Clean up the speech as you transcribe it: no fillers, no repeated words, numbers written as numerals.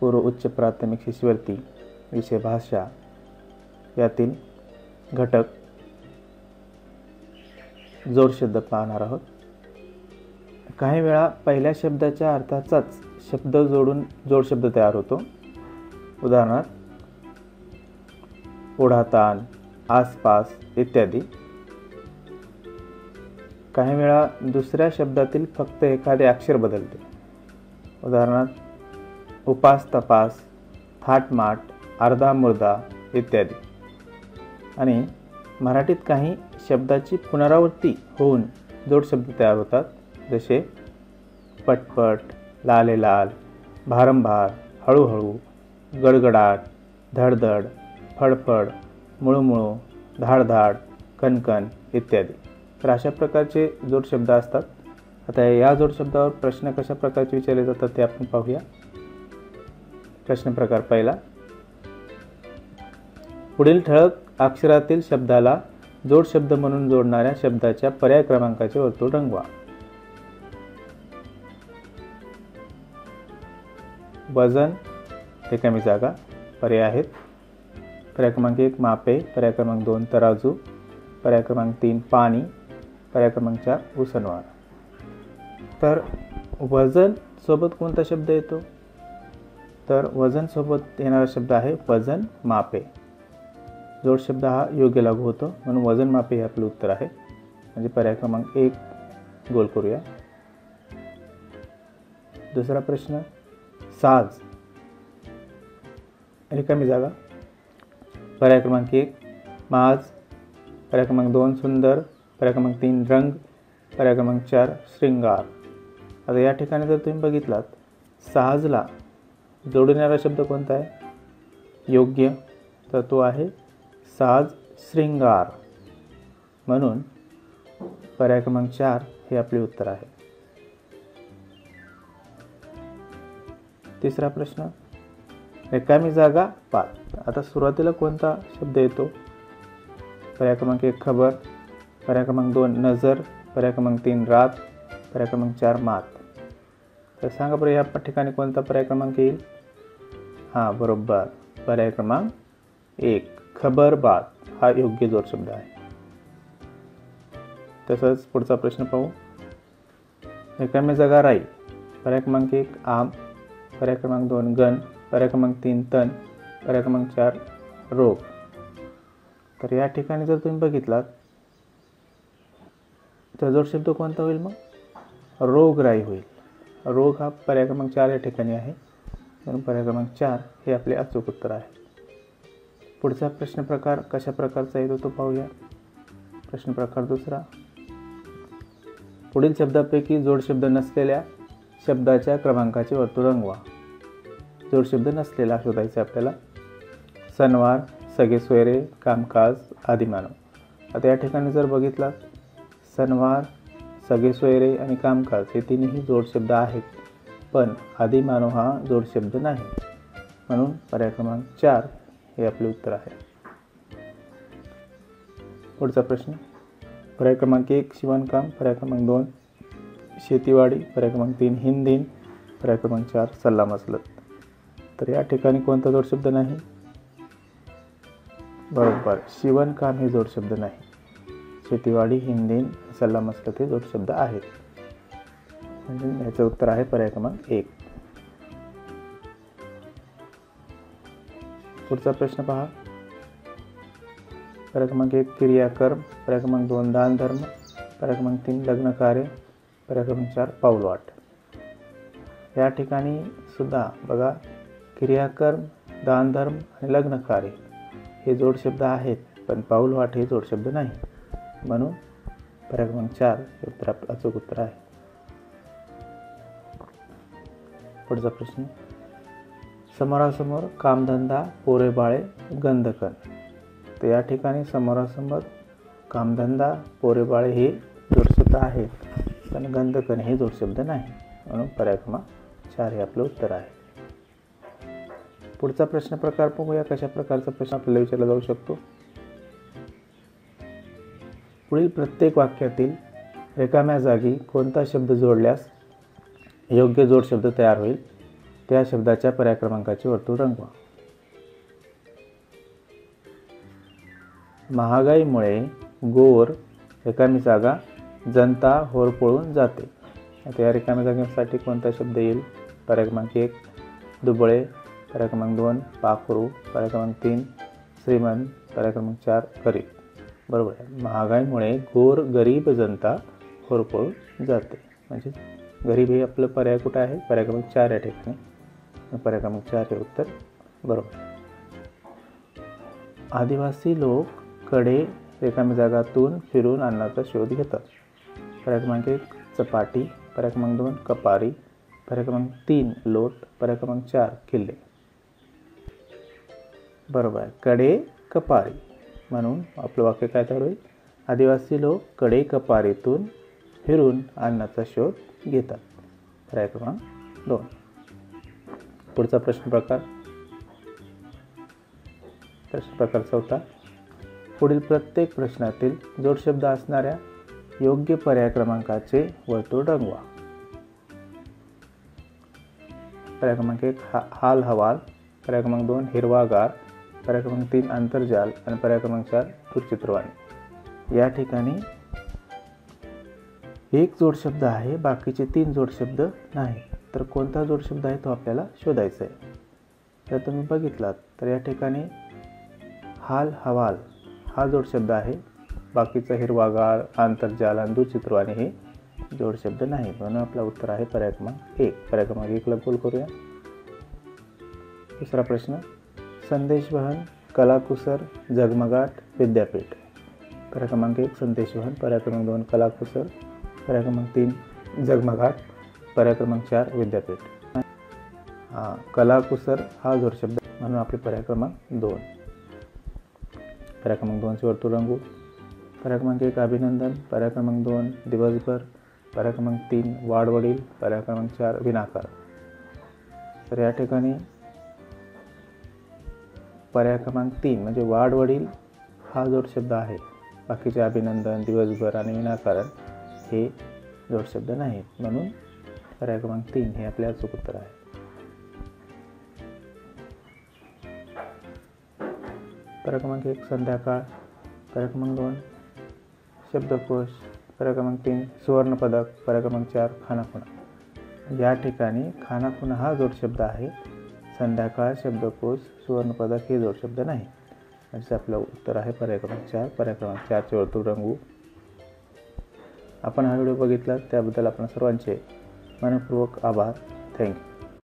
पूर्व उच्च प्राथमिक शिष्यवृत्ती विषय भाषा यातील घटक जोड शब्द पाहणार आहोत. काही वेळा पहिल्या शब्दाच्या अर्थाचाच शब्द जोडून जोड शब्द तयार होतो. उदाहरणार्थ ओढाताण, आसपास इत्यादी. काही वेळा दुसऱ्या शब्दातील फक्त एखादे अक्षर बदलते. उदाहरणार्थ उपास तपास, थाटमाट, अर्धा मुर्दा इत्यादी. आणि मराठीत काही शब्दाची पुनरावृत्ती होऊन जोड शब्द तयार होतात. जसे पटपट, लाले लाल, भारंभार, हळूहळू, गडगडाट, धडधड, फडफड, मुळूमुळू, धाडधाड, कणकण इत्यादी. तर अशा प्रकारचे जोड शब्द असतात. आता या जोड शब्दावर प्रश्न कशा प्रकारचे विचारले जातात ते आपण पाहूया. प्रश्न प्रकार पहिला, पुढील ठळक अक्षरातील शब्दाला जोड शब्द म्हणून जोडणाऱ्या शब्दाच्या पर्याय क्रमांकाचे वर्तुळ रंगवा. वजन, रिकामी जागा. पर्याय आहेत. पर्याय क्रमांक 1 मापे, पर्याय क्रमांक 2 तराजू, पर्याय क्रमांक 3 पाणी, पर्याय क्रमांक 4 उसनवार. तर वजन सोबत कोणता शब्द येतो? तर वजन सोबत येणारा शब्द आहे वजन मापे. जोड शब्द हा योग्य लागू होतो, म्हणून वजन मापे हे आपलं उत्तर आहे. म्हणजे पर्याय क्रमांक 1 गोल करूया. दुसरा प्रश्न, साज, रिकामी जागा. पर्याय क्रमांक 1 माज, पर्याय क्रमांक 2 सुंदर, पर्याय क्रमांक 3 रंग, पर्याय क्रमांक 4 श्रृंगार. आता या ठिकाणी जर तुम्ही बघितलात, साजला जोडणारा शब्द कोणता आहे? योग्य, तर तो आहे साज श्रृंगार. म्हणून पर्याय क्रमांक 4 हे आपले उत्तर आहे. तिसरा प्रश्न, रिकामी जागा 5. आता सुरुवातीला कोणता शब्द येतो? पर्याय क्रमांक 1 खबर, पर्याय क्रमांक 2 नजर, पर्याय क्रमांक 3 रात, पर्याय क्रमांक 4 मात. तर सांगा बरं या ठिकाणी कोणता पर्याय क्रमांक येईल? हां, बरोबर, पर्याय क्रमांक 1 खबर बात हा योग्य जोड शब्द आहे. तसंच पुढचा प्रश्न पाहू. रिकामी जागा राई. पर्याय क्रमांक 1 आम, पर्याय क्रमांक 2 गण, पर्याय क्रमांक 3 तण, पर्याय क्रमांक 4 रोग. तर या ठिकाणी जर तुम्ही बघितलात तर जोड शब्द कोणता होईल? मग रोगराई होईल. रोग हा पर्याय क्रमांक 4 या ठिकाणी आहे, म्हणून पर्याय क्रमांक 4 हे आपले अचूक उत्तर आहे. पुढचा प्रश्न प्रकार कशा प्रकारचा येतो तो पाहूया. प्रश्न प्रकार दुसरा, पुढील शब्दापैकी जोड शब्द नसलेल्या शब्दाच्या क्रमांकाचे वर्तुळ रंगवा. जोड शब्द नसलेला शोधायचा आपल्याला. सणवार, सगळे सोयरे, कामकाज, आदिमानव. आता या ठिकाणी जर बघितलात, सणवार, सगळे सोयरे आणि कामकाज हे तिन्ही जोड शब्द आहेत, पण आदिमानव हा जोड शब्द नाही, म्हणून पर्याय क्रमांक 4 हे आपले उत्तर आहे. पुढचा प्रश्न, पर्याय क्रमांक 1 शिवणकाम, पर्याय क्रमांक 2 शेतीवाडी, पर्याय क्रमांक 3 हिंदीन, पर्याय क्रमांक 4 सल्लामसलत. तर या ठिकाणी कोणता जोड शब्द नाही? बरोबर, शिवणकाम हे जोड शब्द नाही. शेतीवाडी, हिंदीन, सल्लामसलत हे जोड शब्द आहेत. म्हणजे याचं उत्तर आहे पर्याय क्रमांक 1. पुढचा प्रश्न पहा. पर्याय क्रमांक 1 क्रियाकर्म, पर्याय क्रमांक 2 दान धर्म, पर्याय क्रमांक 3 लग्न कार्य, पर्याय क्रमांक 4 पाऊलवाट. या ठिकाणी सुद्धा बघा, क्रियाकर्म, दान धर्म आणि लग्न कार्य हे जोड शब्द आहेत, पण पाऊलवाट हे जोड शब्द नाही, म्हणून पर्याय क्रमांक 4 हे उत्तर अचूक उत्तर आहे. पुढचा प्रश्न, समोरासमोर कामधंदा, पोरे बाळे, गंधकण. तर या ठिकाणी समोरासमोर कामधंदा, पोरे बाळे हे जोड शब्द आहेत, पण गंधकण हे जोड शब्द नाही, म्हणून पर्याय क्रमांक 4 हे आपलं उत्तर आहे. पुढचा प्रश्न प्रकार पाहूया. कशा प्रकारचा प्रश्न आपल्याला विचारला जाऊ शकतो. पुढील प्रत्येक वाक्यातील रिकाम्या जागी कोणता शब्द जोडल्यास योग्य जोड शब्द तयार होईल. त्या शब्दाच्या पर्याय क्रमांकाचे वर्तुळ रंगवा. महागाईमुळे गोर रिकामी जागा जनता होरपळून जाते. आता या रिकाम्या जागेसाठी कोणता शब्द येईल? पर्याय क्रमांक 1 दुबळे, पर्याय क्रमांक 2 पाखरू, पर्याय क्रमांक 3 श्रीमंत, पर्याय क्रमांक 4 गरीब. बरोबर आहे. महागाईमुळे गोर गरीब जनता होरपळून जाते. म्हणजे गरीब हे आपलं पर्याय कुठं आहे? पर्याय क्रमांक 4 या ठिकाणी. पर्याय क्रमांक 4 हे उत्तर बरोबर. आदिवासी लोक कडे रिकाम्या जागातून फिरून अन्नाचा शोध घेतात. पर्याय क्रमांक 1 चपाटी, पर्याय क्रमांक 2 कपारी, पर्याय क्रमांक 3 लोट, पर्याय क्रमांक 4 किल्ले. बरोबर आहे. कडे कपारी म्हणून आपलं वाक्य काय तयार होईल? आदिवासी लोक कडे कपारीतून फिरून अन्नाचा शोध घेतात. पर्याय क्रमांक 2. पुढचा प्रश्न प्रकार 4. पुढील प्रत्येक प्रश्नातील जोडशब्द असणाऱ्या योग्य पर्याय क्रमांकाचे वर्तुळ रंगवा. पर्याय क्रमांक 1 हाल हवाल, पर्याय क्रमांक 2 हिरवागार, पर्याय क्रमांक 3 आंतरजाल आणि पर्याय क्रमांक 4 दूरचित्रवाणी. या ठिकाणी एक जोडशब्द आहे, बाकीचे 3 जोडशब्द नाही. तर कोणता जोडशब्द आहे तो आपल्याला शोधायचा आहे. जर तुम्ही बघितलात तर या ठिकाणी हाल हवाल हा जोडशब्द आहे, बाकीचा हिरवागार आंतरजाल आणि दूरचित्रवाणी हे जोडशब्द नाही. म्हणून आपला उत्तर आहे पर्याय क्रमांक 1. पर्याय क्रमांक 1 ला गोल करूया. दुसरा प्रश्न संदेशवहन कलाकुसर झगमगाट विद्यापीठ. पर्याय क्रमांक 1 संदेशवहन, पर्याय क्रमांक 2 कलाकुसर, पर्याय क्रमांक 3 झगमगाट, पर्याय क्रमांक 4 विद्यापीठ. कलाकुसर हा जोडशब्द म्हणून आपले पर्याय क्रमांक 2. पर्याय क्रमांक 2 चे वर्तुळ रंगवू. पर्याय क्रमांक 1 अभिनंदन, पर्याय क्रमांक 2 दिवसभर, पर्याय क्रमांक 3 वाडवडील, पर्याय क्रमांक 4 विनाकार. तर या ठिकाणी पर्याय क्रमांक 3 म्हणजे वाडवडील हा जोडशब्द आहे, बाकीचे अभिनंदन दिवसभर आणि विनाकारण हे जोडशब्द नाहीत. म्हणून पर्याय क्रमांक 3 हे आपले अचूक उत्तर आहे. पर्याय क्रमांक 1 संध्याकाळ, पर्याय क्रमांक 2 शब्दकोश, पर्याय क्रमांक 3 सुवर्णपदक, पर्याय क्रमांक 4 खानाखुणा. या ठिकाणी खानाखुणा हा जोडशब्द आहे, संध्याकाळ शब्दकोश सुवर्णपदक हे जोडशब्द नाही. म्हणजे आपलं उत्तर आहे पर्याय क्रमांक 4. पर्याय क्रमांक 4 चे वर्तुळ रंगवू. आपण हा व्हिडिओ बघितला त्याबद्दल आपण सर्वांचे मनपूर्वक आभार. थँक्यू.